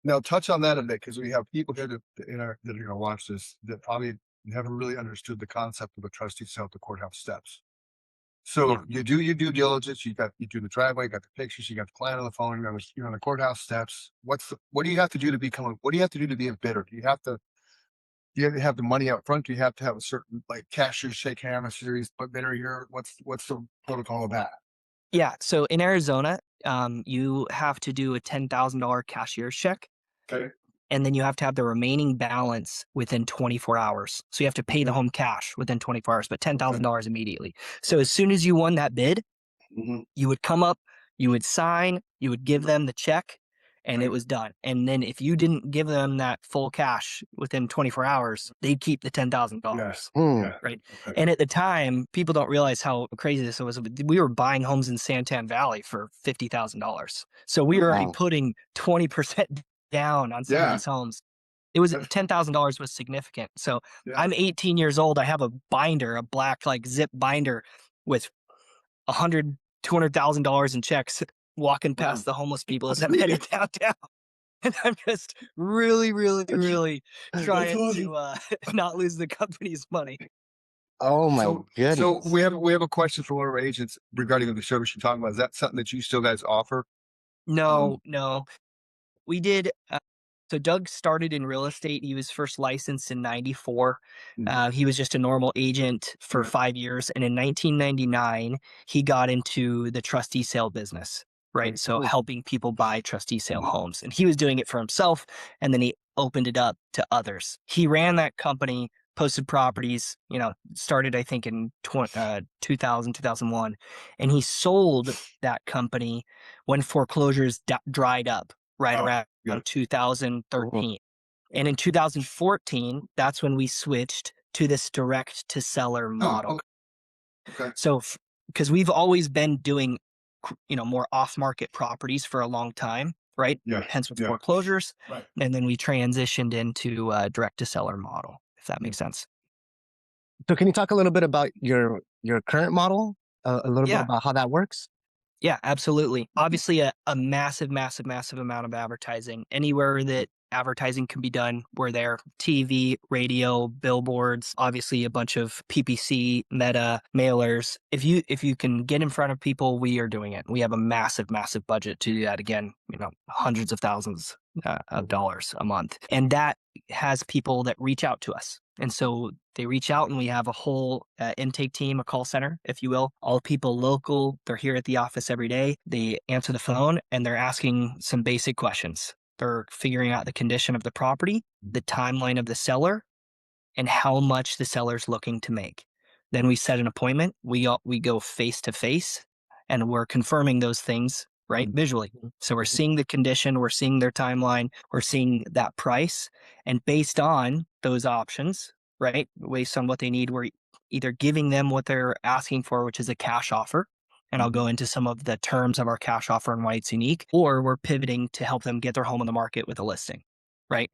Now touch on that a bit because we have people here that are going to watch this that probably haven't really understood the concept of a trustee sale at the courthouse steps. Yeah. So you do your due diligence. You do the driveway, you got the pictures, you got the client on the phone, you're on the courthouse steps. What do you have to do to become? What do you have to do to be a bidder? Do you have to have the money up front? Do you have to have a certain like cashier shake hand, a series but bidder here? What's the protocol of that? Yeah. So in Arizona, you have to do a $10,000 cashier's check, Okay. and then you have to have the remaining balance within 24 hours. So you have to pay the Okay. home cash within 24 hours, but Okay. $10,000 immediately. So as soon as you won that bid, Hmm. you would come up, you would sign, you would give them the check, and it Right. was done. And then if you didn't give them that full cash within 24 hours, they'd keep the Yeah. $10,000. Yeah. Right. Okay. And at the time, people don't realize how crazy this was. We were buying homes in Santan Valley for $50,000. So we were already Wow. putting 20% down on some of Yeah. these homes. It was That's, $10,000 was significant. So yeah. I'm 18 years old. I have a binder, a black like zip binder with 100, $200,000 in checks walking Wow. past the homeless people as I'm headed downtown. And I'm just really, really, That's, really that's trying awesome. to not lose the company's money. Oh my So goodness. we have a question for one of our agents regarding the service you're talking about. Is that something that you still guys offer? No, Um, no. We did. So Doug started in real estate. He was first licensed in 94. mhm, He was just a normal agent for yeah. 5 years. And in 1999, he got into the trustee sale business, right? Okay. So Hmm. helping people buy trustee sale Mhm, homes. And he was doing it for himself. And then he opened it up to others. He ran that company, posted properties, started, I think, in 2000, 2001. And he sold that company when foreclosures dried up right oh, around yeah. 2013. And in 2014, that's when we switched to this direct to seller Oh, model. okay. So, because we've always been doing, more off market properties for a long time, right? Yeah. Hence with Yeah. foreclosures. Right. And then we transitioned into a direct to seller model, if that Yeah. makes sense. So can you talk a little bit about your current model? A little bit Yeah. about how that works? Yeah, absolutely. Obviously, a massive, massive, massive amount of advertising. Anywhere that advertising can be done, we're there. TV, radio, billboards, obviously a bunch of PPC, meta, mailers. If you can get in front of people, we are doing it. We have a massive, massive budget to do that. Again, hundreds of thousands of dollars a month, and that has people that reach out to us. And so they reach out, and we have a whole intake team, a call center, if you will. All people local. They're here at the office every day. They answer the phone and they're asking some basic questions. They're figuring out the condition of the property, the timeline of the seller, and how much the seller's looking to make. Then we set an appointment. We go face to face, and we're confirming those things right visually. So we're seeing the condition, we're seeing their timeline, we're seeing that price, and based on those options, right, based on what they need, we're either giving them what they're asking for, which is a cash offer. And I'll go into some of the terms of our cash offer and why it's unique, or we're pivoting to help them get their home on the market with a listing, right?